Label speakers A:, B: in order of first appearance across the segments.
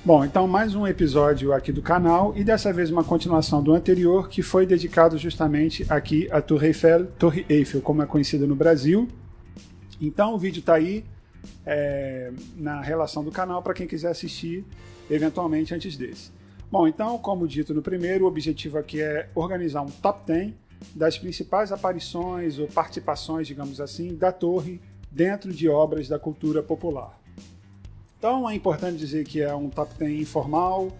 A: Bom, então mais um episódio aqui do canal e dessa vez uma continuação do anterior que foi dedicado justamente aqui à Torre Eiffel, como é conhecida no Brasil. Então o vídeo está aí na relação do canal para quem quiser assistir eventualmente antes desse. Bom, então como dito no primeiro, o objetivo aqui é organizar um top 10 das principais aparições ou participações, digamos assim, da Torre dentro de obras da cultura popular. Então é importante dizer que é um top 10 informal,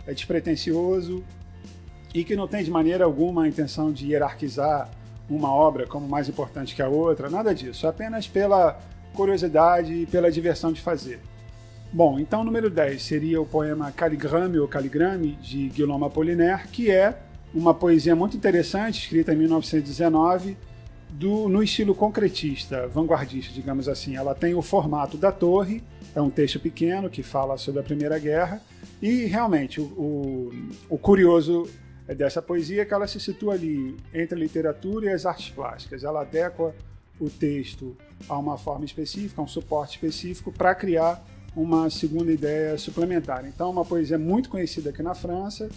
A: é despretensioso e que não tem de maneira alguma a intenção de hierarquizar uma obra como mais importante que a outra, nada disso, apenas pela curiosidade e pela diversão de fazer. Bom, então o número 10 seria o poema Caligrame ou Caligrame, de Guillaume Apollinaire, que é uma poesia muito interessante, escrita em 1919, no estilo concretista, vanguardista, digamos assim. Ela tem o formato da torre, é um texto pequeno que fala sobre a Primeira Guerra, e realmente o curioso dessa poesia é que ela se situa ali entre a literatura e as artes plásticas. Ela adequa o texto a uma forma específica, a um suporte específico, para criar uma segunda ideia suplementar. Então, uma poesia muito conhecida aqui na França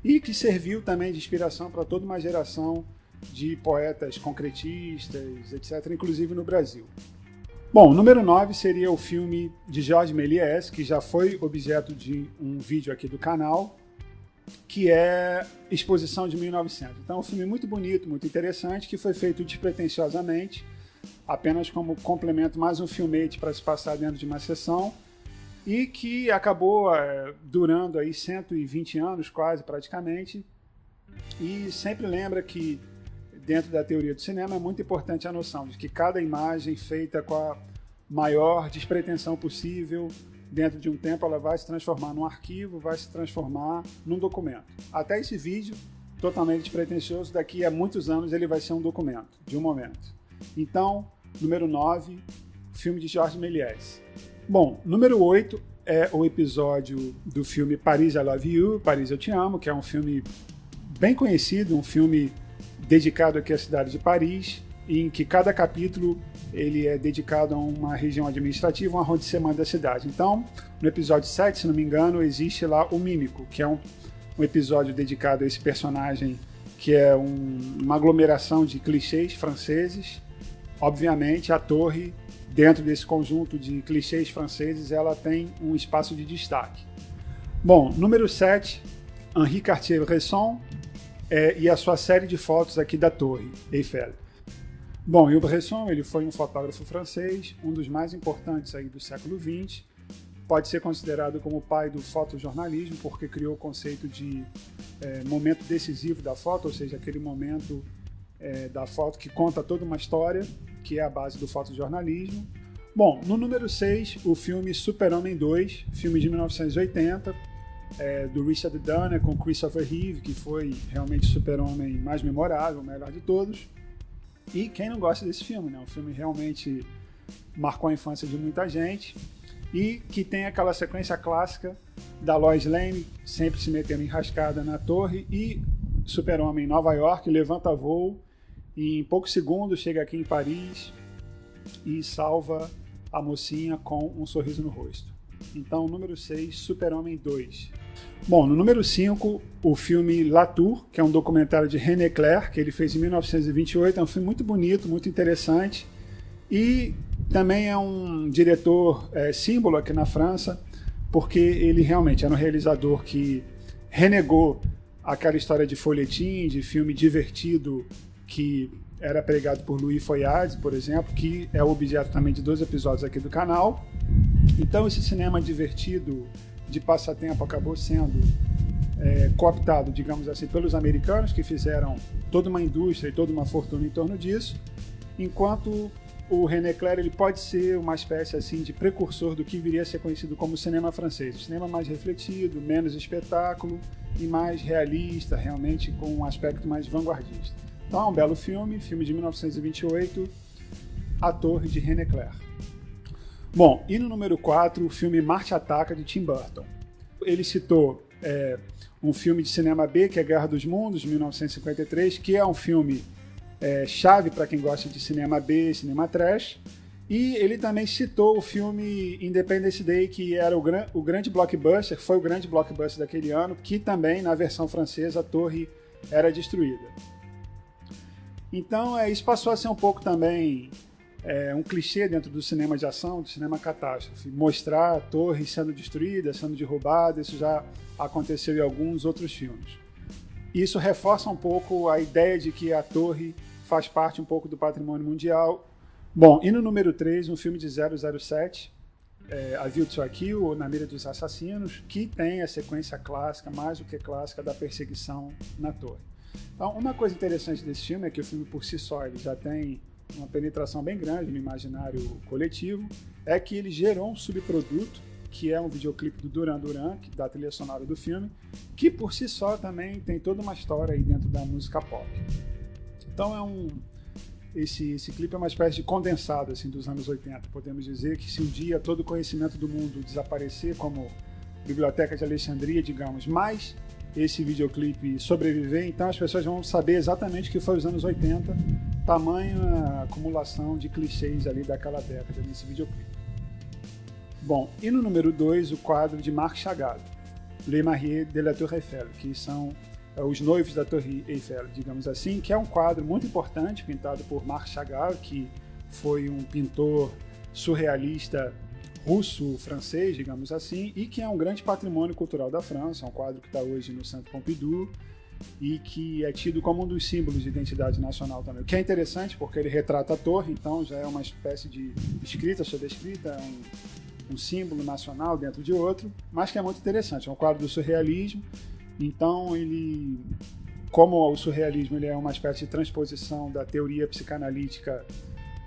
A: e que serviu também de inspiração para toda uma geração de poetas concretistas, etc., inclusive no Brasil. Bom, número 9 seria o filme de Georges Méliès, que já foi objeto de um vídeo aqui do canal, que é Exposição de 1900. Então, é um filme muito bonito, muito interessante, que foi feito despretensiosamente, apenas como complemento, mais um filmete para se passar dentro de uma sessão, e que acabou durando aí 120 anos, quase, praticamente, e sempre lembra que dentro da teoria do cinema é muito importante a noção de que cada imagem feita com a maior despretensão possível, dentro de um tempo ela vai se transformar num arquivo, vai se transformar num documento. Até esse vídeo, totalmente despretensioso, daqui a muitos anos ele vai ser um documento, de um momento. Então, número 9, filme de Georges Méliès. Bom, número 8 é o episódio do filme Paris, I Love You, Paris, Eu Te Amo, que é um filme bem conhecido, um filme dedicado aqui à cidade de Paris, em que cada capítulo ele é dedicado a uma região administrativa, um arrondissement da cidade. Então, no episódio 7, se não me engano, existe lá o Mímico, que é um episódio dedicado a esse personagem que é uma aglomeração de clichês franceses. Obviamente, a torre, dentro desse conjunto de clichês franceses, ela tem um espaço de destaque. Bom, número 7, Henri Cartier-Bresson, e a sua série de fotos aqui da Torre Eiffel. Bom, e o Bresson ele foi um fotógrafo francês, um dos mais importantes aí do século XX, pode ser considerado como o pai do fotojornalismo, porque criou o conceito de momento decisivo da foto, ou seja, aquele momento da foto que conta toda uma história, que é a base do fotojornalismo. Bom, no número 6, o filme Super-Homem 2, filme de 1980, do Richard Donner com Christopher Reeve, que foi realmente o super-homem mais memorável, o melhor de todos. E quem não gosta desse filme, né? Um filme realmente marcou a infância de muita gente e que tem aquela sequência clássica da Lois Lane sempre se metendo enrascada na torre e super-homem em Nova York levanta voo e em poucos segundos chega aqui em Paris e salva a mocinha com um sorriso no rosto. Então, número 6, Super-Homem 2. Bom, no número 5, o filme La Tour, que é um documentário de René Clair, que ele fez em 1928. É um filme muito bonito, muito interessante. E também é um diretor símbolo aqui na França, porque ele realmente era um realizador que renegou aquela história de folhetim, de filme divertido que era pregado por Louis Foyard, por exemplo, que é o objeto também de 2 episódios aqui do canal. Então esse cinema divertido de passatempo acabou sendo cooptado, digamos assim, pelos americanos, que fizeram toda uma indústria e toda uma fortuna em torno disso, enquanto o René Clair ele pode ser uma espécie assim de precursor do que viria a ser conhecido como cinema francês, o cinema mais refletido, menos espetáculo e mais realista, realmente com um aspecto mais vanguardista. Então é um belo filme de 1928, A Torre de René Clair. Bom, e no número 4, o filme Marte Ataca, de Tim Burton. Ele citou um filme de cinema B, que é Guerra dos Mundos, de 1953, que é um filme chave para quem gosta de cinema B, cinema trash, E ele também citou o filme Independence Day, que era o grande blockbuster, foi o grande blockbuster daquele ano, que também, na versão francesa, a torre era destruída. Então, isso passou a ser um pouco também um clichê dentro do cinema de ação, do cinema catástrofe. Mostrar a torre sendo destruída, sendo derrubada, isso já aconteceu em alguns outros filmes. Isso reforça um pouco a ideia de que a torre faz parte um pouco do patrimônio mundial. Bom, e no número 3, um filme de 007, A View to a Kill, ou Na Mira dos Assassinos, que tem a sequência clássica, mais do que clássica, da perseguição na torre. Então, uma coisa interessante desse filme é que o filme por si só ele já tem uma penetração bem grande no imaginário coletivo, é que ele gerou um subproduto, que é um videoclipe do Duran Duran, da trilha sonora do filme, que por si só também tem toda uma história aí dentro da música pop. Então esse clipe é uma espécie de condensado assim, dos anos 80. Podemos dizer que se um dia todo o conhecimento do mundo desaparecer, como Biblioteca de Alexandria, digamos, mas esse videoclipe sobreviver, então as pessoas vão saber exatamente o que foi os anos 80, tamanha acumulação de clichês ali daquela década nesse videoclipe. Bom, e no número 2, o quadro de Marc Chagall, Les Mariés de la Tour Eiffel, que são os noivos da Torre Eiffel, digamos assim, que é um quadro muito importante, pintado por Marc Chagall, que foi um pintor surrealista russo-francês, digamos assim, e que é um grande patrimônio cultural da França, é um quadro que está hoje no Centre Pompidou e que é tido como um dos símbolos de identidade nacional também. O que é interessante porque ele retrata a torre, então já é uma espécie de escrita sobre escrita, um símbolo nacional dentro de outro, mas que é muito interessante. É um quadro do surrealismo, então ele, como o surrealismo ele é uma espécie de transposição da teoria psicanalítica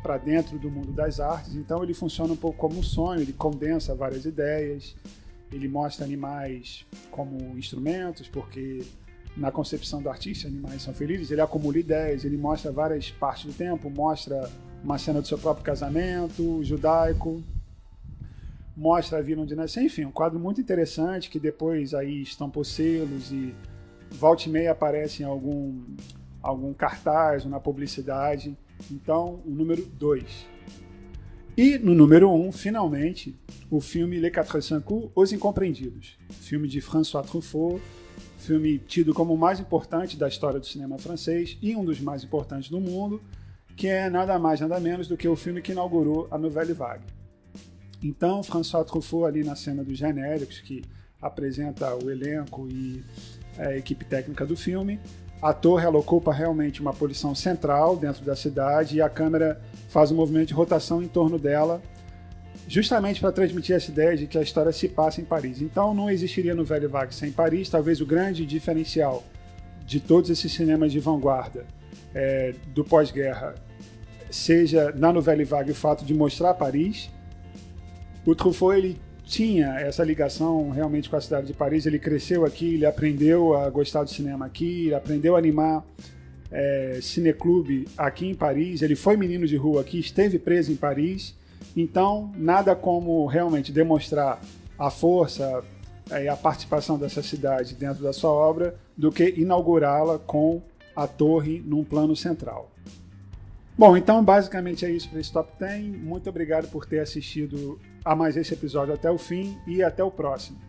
A: para dentro do mundo das artes, então ele funciona um pouco como um sonho, ele condensa várias ideias, ele mostra animais como instrumentos, porque na concepção do artista animais são felizes, ele acumula ideias, ele mostra várias partes do tempo, mostra uma cena do seu próprio casamento judaico, mostra a vila onde nasceu, enfim, um quadro muito interessante que depois aí estampou selos e volta e meia aparece em algum cartaz ou na publicidade. Então, o número 2. E no número 1, finalmente, o filme Les 405 Coups, Os Incompreendidos, filme de François Truffaut, filme tido como o mais importante da história do cinema francês e um dos mais importantes do mundo, que é nada mais nada menos do que o filme que inaugurou a Nouvelle Vague. Então, François Truffaut ali na cena dos genéricos, que apresenta o elenco e a equipe técnica do filme, a torre ela ocupa realmente uma posição central dentro da cidade e a câmera faz um movimento de rotação em torno dela, justamente para transmitir essa ideia de que a história se passa em Paris. Então não existiria Nouvelle Vague sem Paris. Talvez o grande diferencial de todos esses cinemas de vanguarda do pós-guerra seja na Nouvelle Vague o fato de mostrar Paris. O Truffaut ele tinha essa ligação realmente com a cidade de Paris, ele cresceu aqui, ele aprendeu a gostar do cinema aqui, ele aprendeu a animar cineclube aqui em Paris, ele foi menino de rua aqui, esteve preso em Paris, então nada como realmente demonstrar a força e a participação dessa cidade dentro da sua obra do que inaugurá-la com a torre num plano central. Bom, então basicamente é isso para esse Top 10. Muito obrigado por ter assistido a mais esse episódio até o fim e até o próximo.